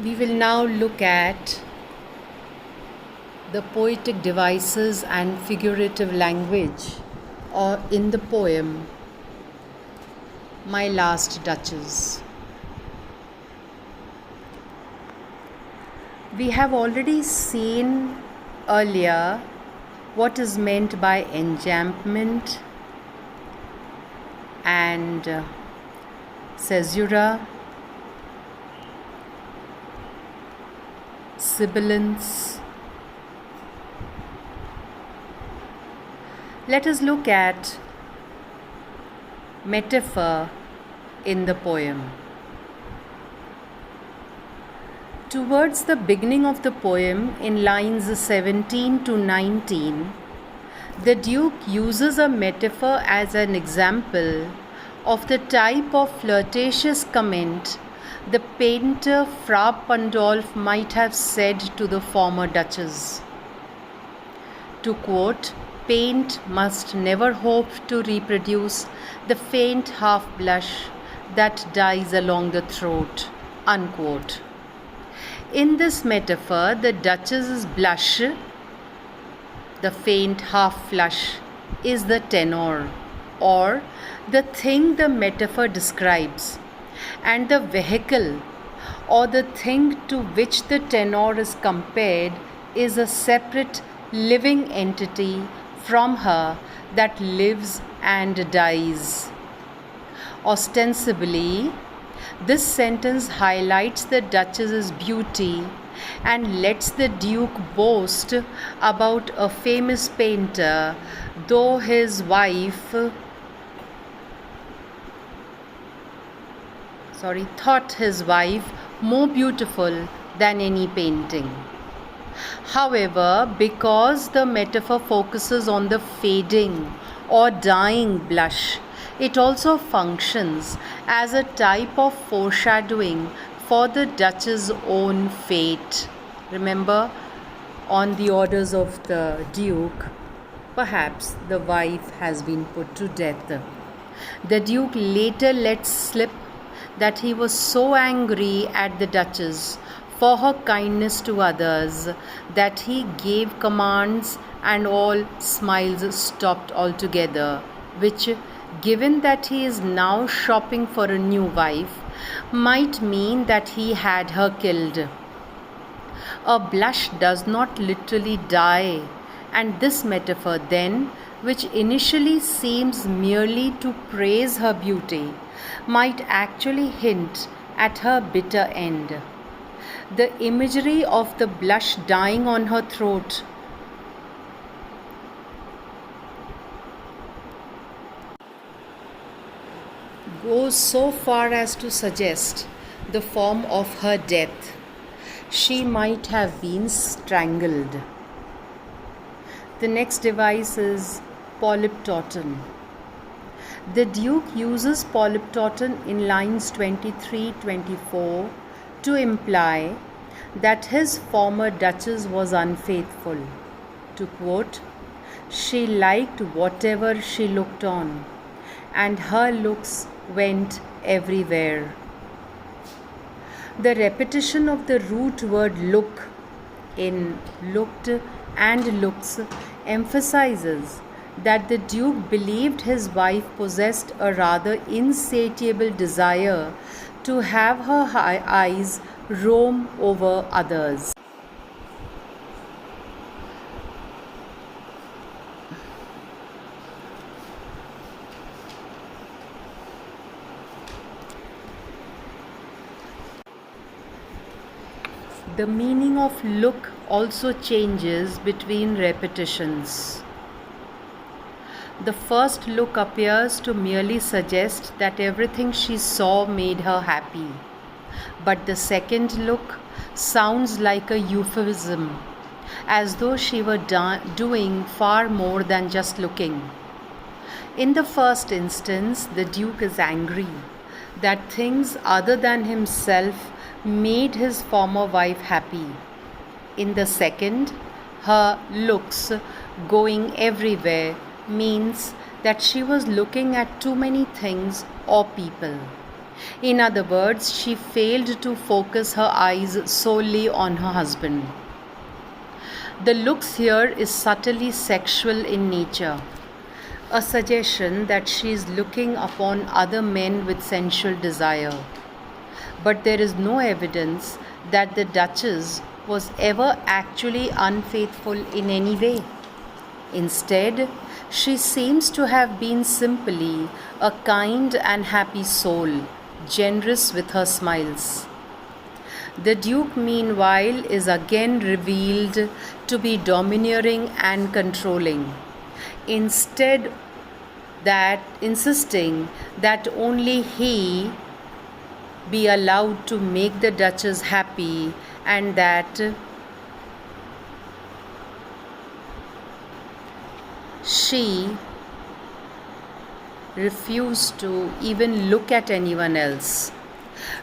We will now look at the poetic devices and figurative language or in the poem My Last Duchess. We have already seen earlier what is meant by enjambment and caesura, sibilance. Let us look at metaphor in the poem. Towards the beginning of the poem, in lines 17 to 19, the Duke uses a metaphor as an example of the type of flirtatious comment the painter Fra Pandolf might have said to the former Duchess. To quote, "Paint must never hope to reproduce the faint half blush that dies along the throat." Unquote. In this metaphor, the Duchess's blush, the faint half flush, is the tenor, or the thing the metaphor describes, and the vehicle, or the thing to which the tenor is compared, is a separate living entity from her that lives and dies. Ostensibly, this sentence highlights the Duchess's beauty and lets the Duke boast about a famous painter, though his wife thought his wife more beautiful than any painting. However, because the metaphor focuses on the fading or dying blush, it also functions as a type of foreshadowing for the Duchess's own fate. Remember, on the orders of the Duke, perhaps the wife has been put to death. The Duke later lets slip that he was so angry at the Duchess for her kindness to others that he gave commands and all smiles stopped altogether, which, given that he is now shopping for a new wife, might mean that he had her killed. A blush does not literally die, and this metaphor then, which initially seems merely to praise her beauty, might actually hint at her bitter end. The imagery of the blush dying on her throat goes so far as to suggest the form of her death. She might have been strangled. The next device is polyptoton. The Duke uses polyptoton in lines 23-24 to imply that his former Duchess was unfaithful. To quote, "She liked whatever she looked on, and her looks went everywhere." The repetition of the root word look in looked and looks emphasizes that the Duke believed his wife possessed a rather insatiable desire to have her eyes roam over others. The meaning of look also changes between repetitions. The first look appears to merely suggest that everything she saw made her happy, but the second look sounds like a euphemism, as though she were doing far more than just looking. In the first instance, the Duke is angry that things other than himself made his former wife happy. In the second, her looks going everywhere means that she was looking at too many things or people. In other words, she failed to focus her eyes solely on her husband. The looks here is subtly sexual in nature, a suggestion that she is looking upon other men with sensual desire. But there is no evidence that the Duchess was ever actually unfaithful in any way. Instead, she seems to have been simply a kind and happy soul, generous with her smiles. The Duke, meanwhile, is again revealed to be domineering and controlling, instead that insisting that only he be allowed to make the Duchess happy and that she refused to even look at anyone else.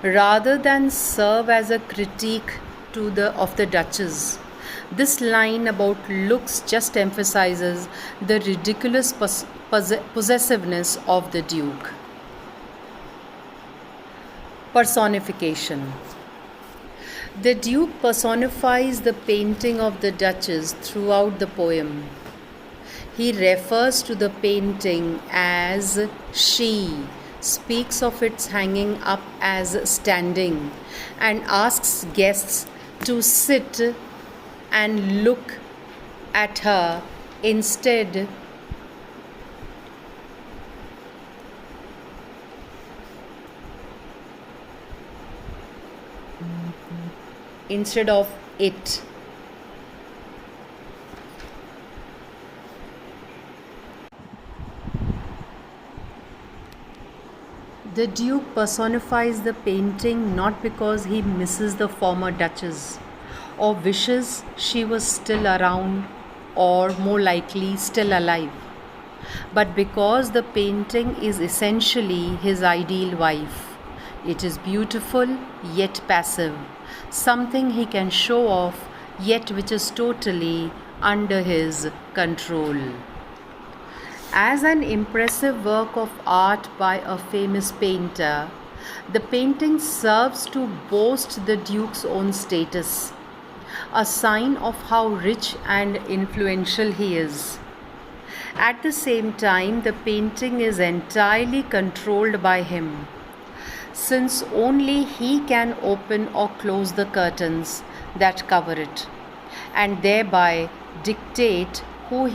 Rather than serve as a critique of the Duchess, this line about looks just emphasizes the ridiculous possessiveness of the Duke. Personification. The Duke personifies the painting of the Duchess throughout the poem. He refers to the painting as she, speaks of its hanging up as standing, and asks guests to sit and look at her instead of it. The Duke personifies the painting not because he misses the former Duchess or wishes she was still around or more likely still alive, but because the painting is essentially his ideal wife. It is beautiful yet passive, something he can show off yet which is totally under his control. As an impressive work of art by a famous painter, the painting serves to boast the Duke's own status, a sign of how rich and influential he is. At the same time, the painting is entirely controlled by him, since only he can open or close the curtains that cover it, and thereby dictate who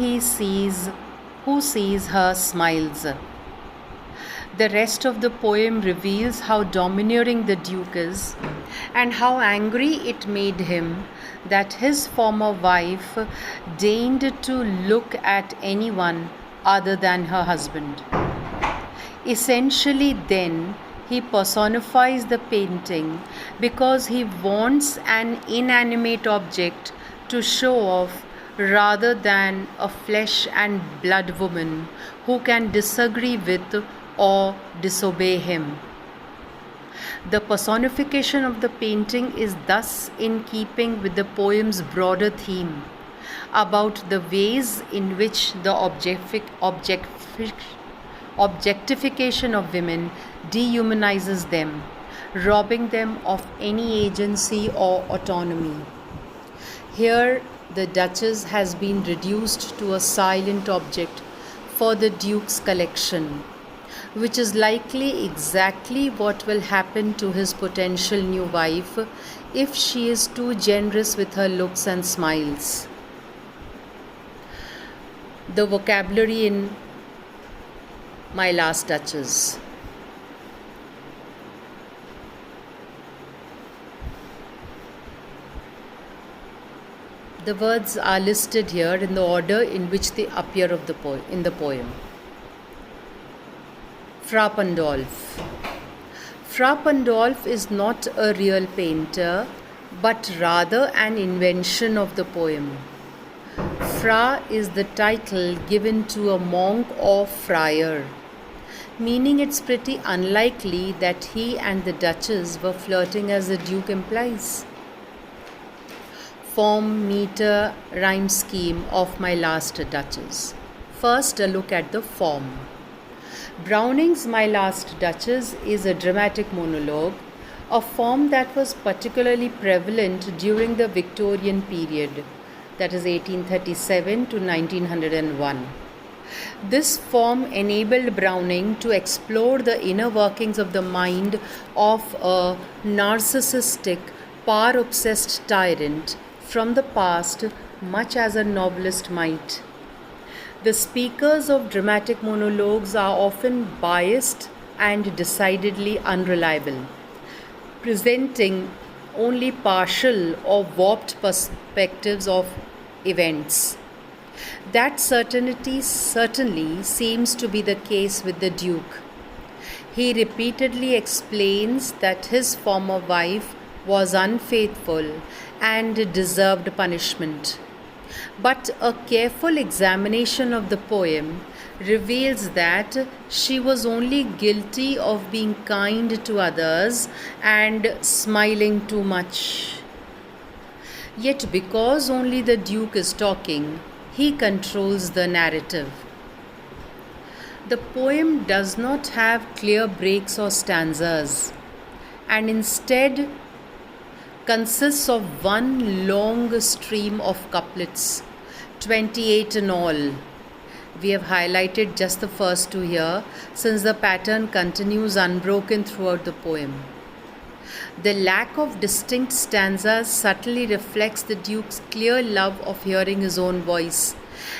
sees her smiles. The rest of the poem reveals how domineering the Duke is and how angry it made him that his former wife deigned to look at anyone other than her husband. Essentially, then, he personifies the painting because he wants an inanimate object to show off rather than a flesh and blood woman who can disagree with or disobey him. The personification of the painting is thus in keeping with the poem's broader theme about the ways in which the objectification of women dehumanizes them, robbing them of any agency or autonomy. Here, the Duchess has been reduced to a silent object for the Duke's collection, which is likely exactly what will happen to his potential new wife if she is too generous with her looks and smiles. The vocabulary in My Last Duchess. The words are listed here in the order in which they appear in the poem. Fra Pandolf. Fra Pandolf is not a real painter, but rather an invention of the poem. Fra is the title given to a monk or friar, meaning it's pretty unlikely that he and the Duchess were flirting as the Duke implies. Form, meter, rhyme scheme of My Last Duchess. First, a look at the form. Browning's My Last Duchess is a dramatic monologue, a form that was particularly prevalent during the Victorian period, that is 1837 to 1901. This form enabled Browning to explore the inner workings of the mind of a narcissistic, power obsessed tyrant from the past, much as a novelist might. The speakers of dramatic monologues are often biased and decidedly unreliable, presenting only partial or warped perspectives of events. That certainly seems to be the case with the Duke. He repeatedly explains that his former wife was unfaithful and deserved punishment. But a careful examination of the poem reveals that she was only guilty of being kind to others and smiling too much. Yet, because only the Duke is talking, he controls the narrative. The poem does not have clear breaks or stanzas, and instead consists of one long stream of couplets, 28 in all. We have highlighted just the first two here, since the pattern continues unbroken throughout the poem. The lack of distinct stanzas subtly reflects the Duke's clear love of hearing his own voice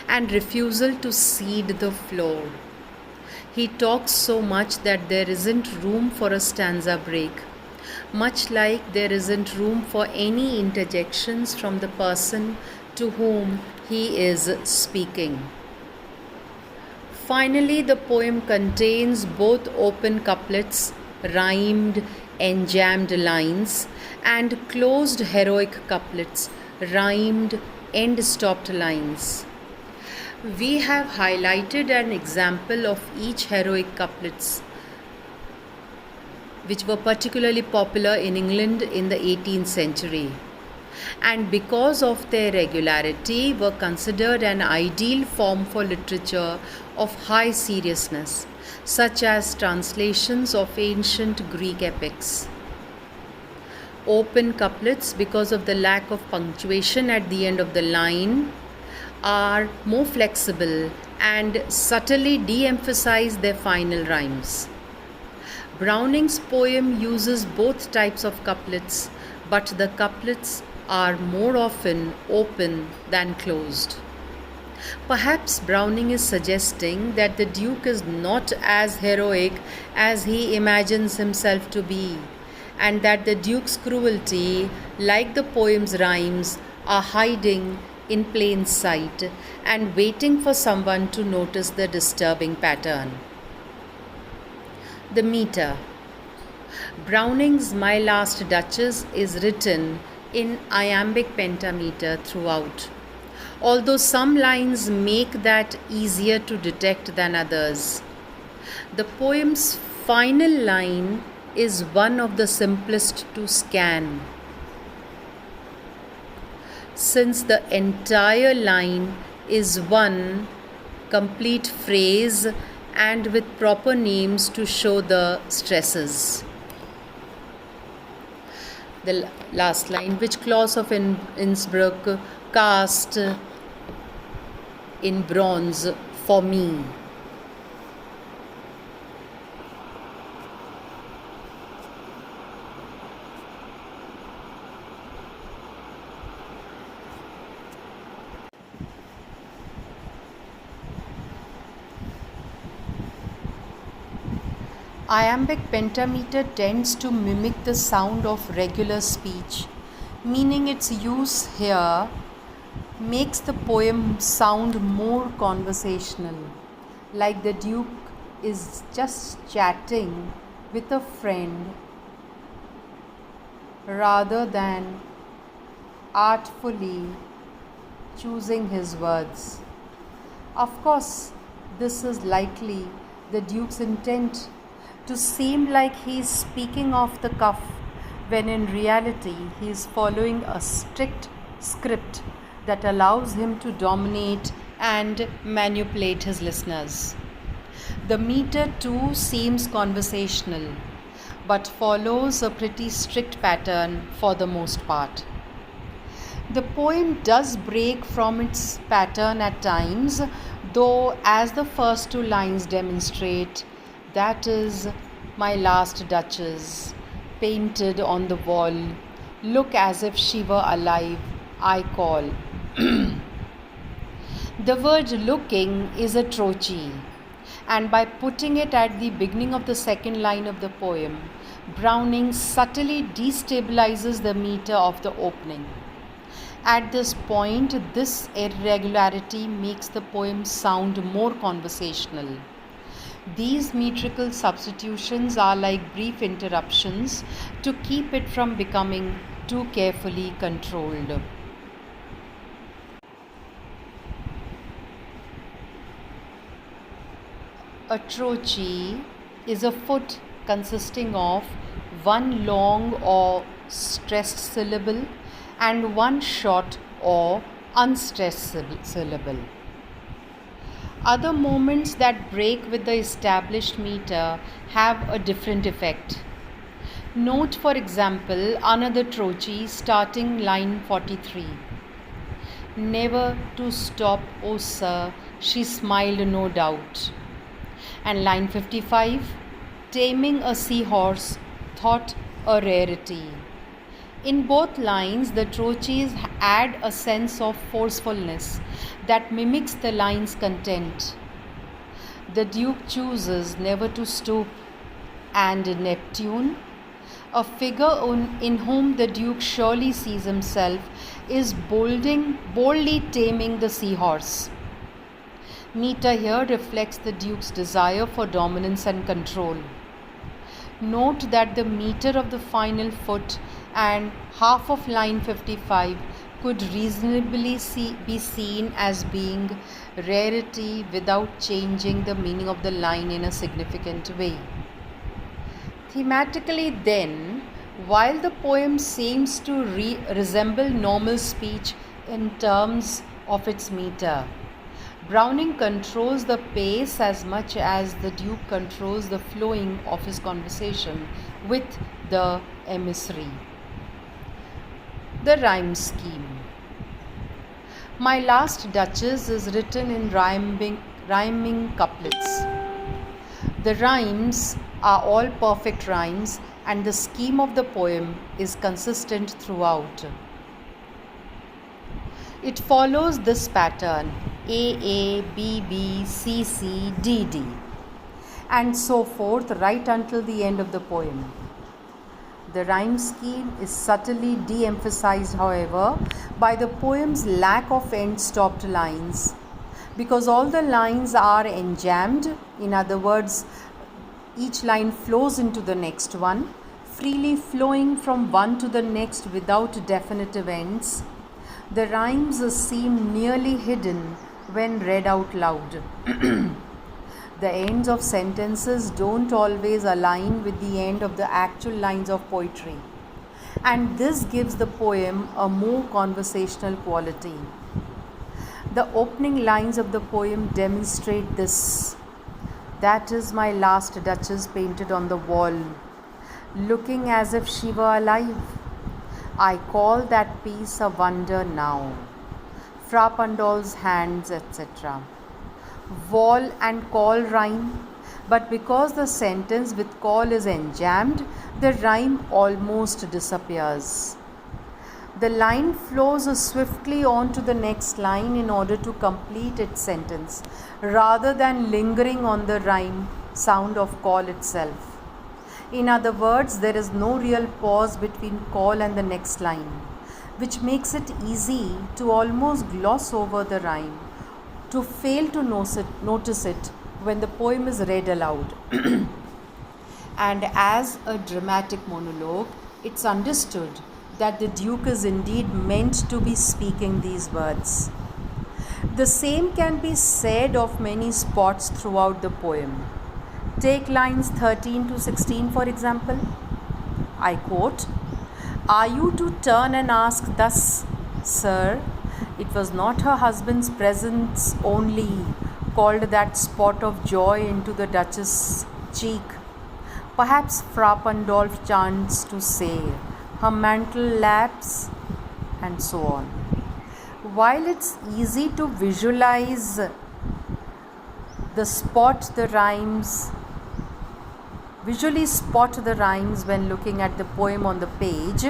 and refusal to cede the floor. He talks so much that there isn't room for a stanza break, much like there isn't room for any interjections from the person to whom he is speaking. Finally, the poem contains both open couplets, rhymed, enjambed lines, and closed heroic couplets, rhymed, end-stopped lines. We have highlighted an example of each heroic couplets, which were particularly popular in England in the 18th century, and because of their regularity were considered an ideal form for literature of high seriousness, such as translations of ancient Greek epics. Open couplets, because of the lack of punctuation at the end of the line, are more flexible and subtly de-emphasize their final rhymes. Browning's poem uses both types of couplets, but the couplets are more often open than closed. Perhaps Browning is suggesting that the Duke is not as heroic as he imagines himself to be, and that the Duke's cruelty, like the poem's rhymes, are hiding in plain sight and waiting for someone to notice the disturbing pattern. The meter. Browning's My Last Duchess is written in iambic pentameter throughout, although some lines make that easier to detect than others. The poem's final line is one of the simplest to scan, since the entire line is one complete phrase and with proper names to show the stresses. The last line, which Claus of Innsbruck cast in bronze for me. Iambic pentameter tends to mimic the sound of regular speech, meaning its use here makes the poem sound more conversational, like the Duke is just chatting with a friend rather than artfully choosing his words. Of course, this is likely the Duke's intent to seem like he is speaking off the cuff, when in reality he is following a strict script that allows him to dominate and manipulate his listeners. The meter too seems conversational, but follows a pretty strict pattern for the most part. The poem does break from its pattern at times, though, as the first two lines demonstrate, that is, my last duchess, painted on the wall, look as if she were alive, I call. The word looking is a trochee, and by putting it at the beginning of the second line of the poem, Browning subtly destabilizes the meter of the opening. At this point, this irregularity makes the poem sound more conversational. These metrical substitutions are like brief interruptions to keep it from becoming too carefully controlled. A trochee is a foot consisting of one long or stressed syllable and one short or unstressed syllable. Other moments that break with the established meter have a different effect. Note, for example, another trochee starting line 43. Never to stop, oh sir, she smiled no doubt. And line 55, taming a seahorse, thought a rarity. In both lines, the trochees add a sense of forcefulness that mimics the line's content. The Duke chooses never to stoop, and Neptune, a figure in whom the Duke surely sees himself, is boldly taming the seahorse. Meter here reflects the Duke's desire for dominance and control. Note that the meter of the final foot and half of line 55 could reasonably be seen as being rarity without changing the meaning of the line in a significant way. Thematically, then, while the poem seems to resemble normal speech in terms of its meter, Browning controls the pace as much as the Duke controls the flowing of his conversation with the emissary. The rhyme scheme. My Last Duchess is written in rhyming couplets. The rhymes are all perfect rhymes, and the scheme of the poem is consistent throughout. It follows this pattern: A, B, B, C, C, D, D, and so forth right until the end of the poem. The rhyme scheme is subtly de-emphasized, however, by the poem's lack of end-stopped lines. Because all the lines are enjambed, in other words, each line flows into the next one, freely flowing from one to the next without definitive ends, the rhymes seem nearly hidden when read out loud. The ends of sentences don't always align with the end of the actual lines of poetry, and this gives the poem a more conversational quality. The opening lines of the poem demonstrate this. That is my last duchess painted on the wall, looking as if she were alive. I call that piece a wonder now. Fra Pandol's hands, etc. Wall and call rhyme, but because the sentence with call is enjambed, the rhyme almost disappears. The line flows swiftly on to the next line in order to complete its sentence, rather than lingering on the rhyme sound of call itself. In other words, there is no real pause between call and the next line, which makes it easy to almost gloss over the rhyme, to fail to notice it when the poem is read aloud. And as a dramatic monologue, it's understood that the Duke is indeed meant to be speaking these words. The same can be said of many spots throughout the poem. Take lines 13 to 16 for example. I quote, "Are you to turn and ask thus, sir? It was not her husband's presence only called that spot of joy into the Duchess's cheek. Perhaps Fra Pandolf chanced to say, her mantle laps, and so on. While it's easy to visualize the spot the rhymes, visually spot the rhymes when looking at the poem on the page,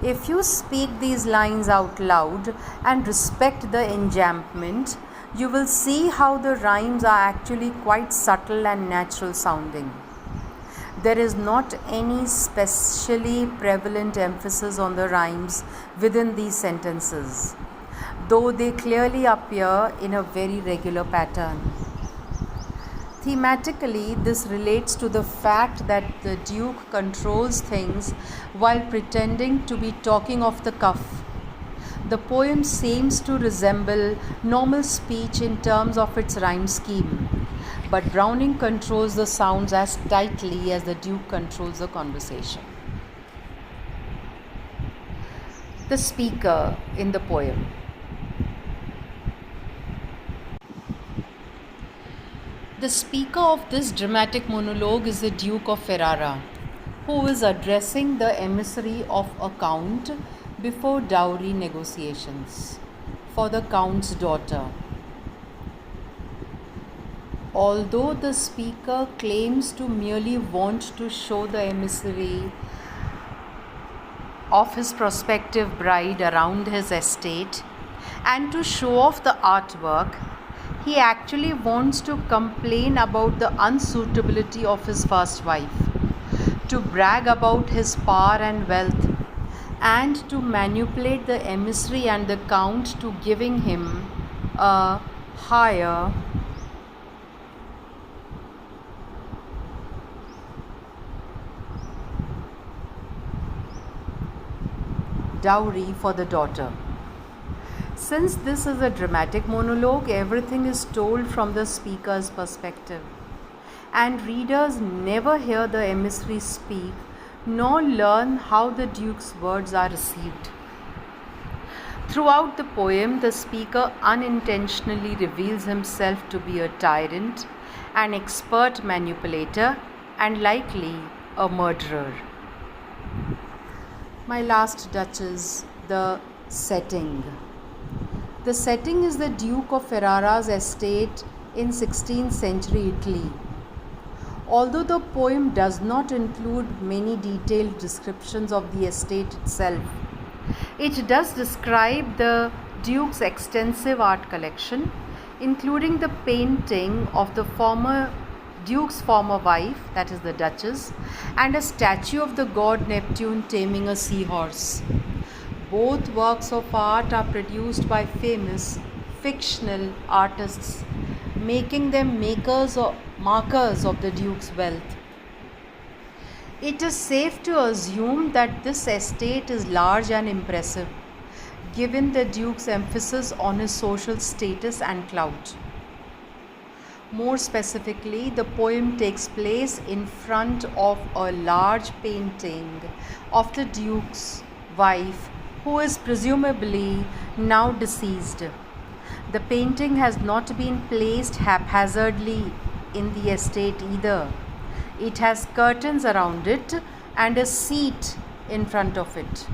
if you speak these lines out loud and respect the enjambment, you will see how the rhymes are actually quite subtle and natural sounding. There is not any specially prevalent emphasis on the rhymes within these sentences, though they clearly appear in a very regular pattern. Thematically, this relates to the fact that the Duke controls things while pretending to be talking off the cuff. The poem seems to resemble normal speech in terms of its rhyme scheme, but Browning controls the sounds as tightly as the Duke controls the conversation. The speaker in the poem. The speaker of this dramatic monologue is the Duke of Ferrara, who is addressing the emissary of a count before dowry negotiations for the count's daughter. Although the speaker claims to merely want to show the emissary of his prospective bride around his estate and to show off the artwork, he actually wants to complain about the unsuitability of his first wife, to brag about his power and wealth, and to manipulate the emissary and the count to giving him a higher dowry for the daughter. Since this is a dramatic monologue, everything is told from the speaker's perspective, and readers never hear the emissary speak nor learn how the Duke's words are received. Throughout the poem, the speaker unintentionally reveals himself to be a tyrant, an expert manipulator, and likely a murderer. My last Duchess, the setting. The setting is the Duke of Ferrara's estate in 16th century Italy. Although the poem does not include many detailed descriptions of the estate itself, it does describe the Duke's extensive art collection, including the painting of the former Duke's former wife, that is the Duchess, and a statue of the god Neptune taming a seahorse. Both works of art are produced by famous fictional artists, making them markers of the Duke's wealth. It is safe to assume that this estate is large and impressive, given the Duke's emphasis on his social status and clout. More specifically, the poem takes place in front of a large painting of the Duke's wife, who is presumably now deceased. The painting has not been placed haphazardly in the estate either. It has curtains around it and a seat in front of it.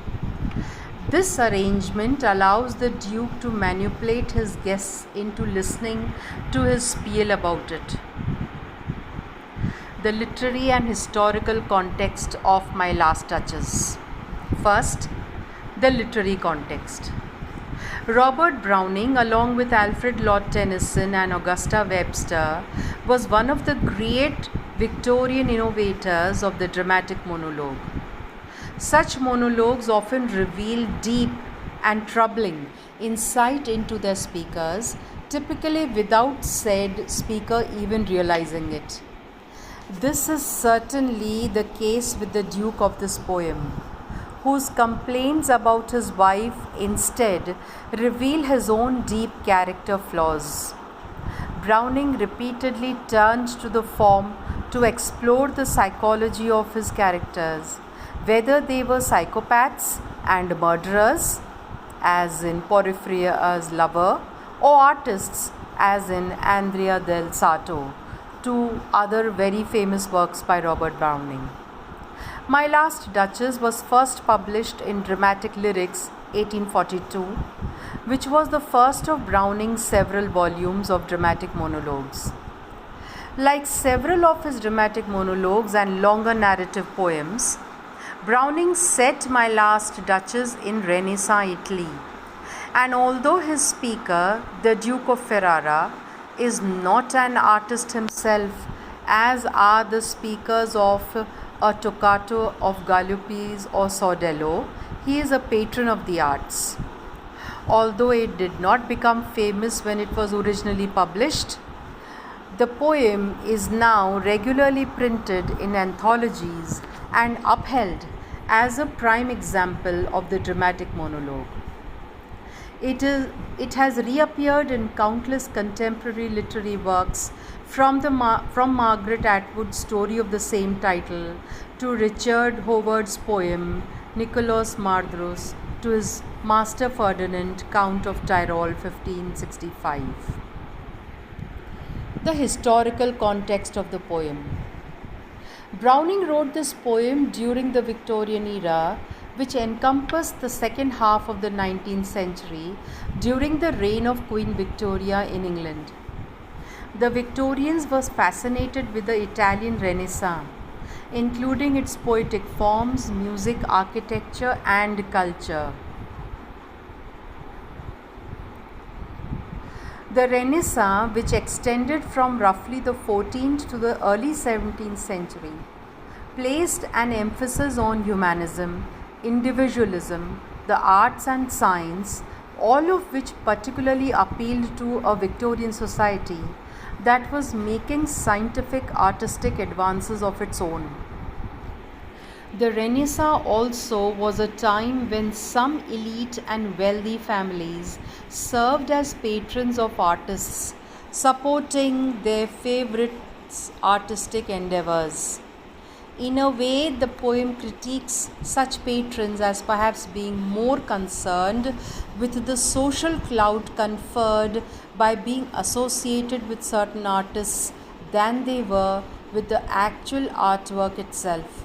This arrangement allows the Duke to manipulate his guests into listening to his spiel about it. The literary and historical context of my last Duchess. First, the literary context. Robert Browning, along with Alfred Lord Tennyson and Augusta Webster, was one of the great Victorian innovators of the dramatic monologue. Such monologues often reveal deep and troubling insight into their speakers, typically without said speaker even realizing it. This is certainly the case with the Duke of this poem, whose complaints about his wife instead reveal his own deep character flaws. Browning repeatedly turned to the form to explore the psychology of his characters, whether they were psychopaths and murderers, as in Porphyria's lover, or artists, as in Andrea del Sarto, to other very famous works by Robert Browning. My Last Duchess was first published in Dramatic Lyrics 1842, which was the first of Browning's several volumes of dramatic monologues. Like several of his dramatic monologues and longer narrative poems, Browning set My Last Duchess in Renaissance Italy, and although his speaker, the Duke of Ferrara, is not an artist himself, as are the speakers of a toccato of Galuppi's or Sordello, he is a patron of the arts. Although it did not become famous when it was originally published, the poem is now regularly printed in anthologies and upheld as a prime example of the dramatic monologue. It has reappeared in countless contemporary literary works, from Margaret Atwood's story of the same title to Richard Howard's poem Nicolaus Mardrus to his Master Ferdinand, Count of Tyrol, 1565. The historical context of the poem. Browning wrote this poem during the Victorian era, which encompassed the second half of the 19th century during the reign of Queen Victoria in England. The Victorians were fascinated with the Italian Renaissance, including its poetic forms, music, architecture, and culture. The Renaissance, which extended from roughly the 14th to the early 17th century, placed an emphasis on humanism, individualism, the arts and science, all of which particularly appealed to a Victorian society that was making scientific artistic advances of its own. The Renaissance also was a time when some elite and wealthy families served as patrons of artists, supporting their favorites' artistic endeavors. In a way, the poem critiques such patrons as perhaps being more concerned with the social clout conferred by being associated with certain artists than they were with the actual artwork itself.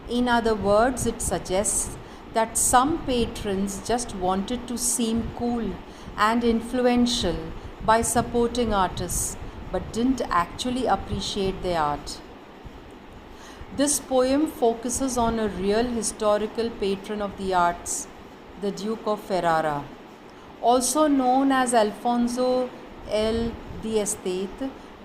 In other words, it suggests that some patrons just wanted to seem cool and influential by supporting artists, but didn't actually appreciate their art. This poem focuses on a real historical patron of the arts, the Duke of Ferrara. Also known as Alfonso el D'Este,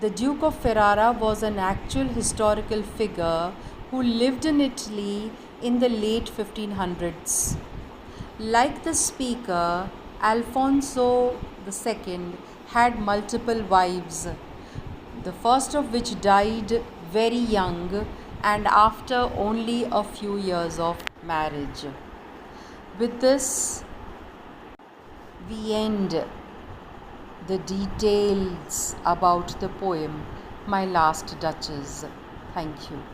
the Duke of Ferrara was an actual historical figure who lived in Italy in the late 1500s. Like the speaker, Alfonso II had multiple wives, the first of which died very young and after only a few years of marriage. With this, we end the details about the poem My Last Duchess. Thank you.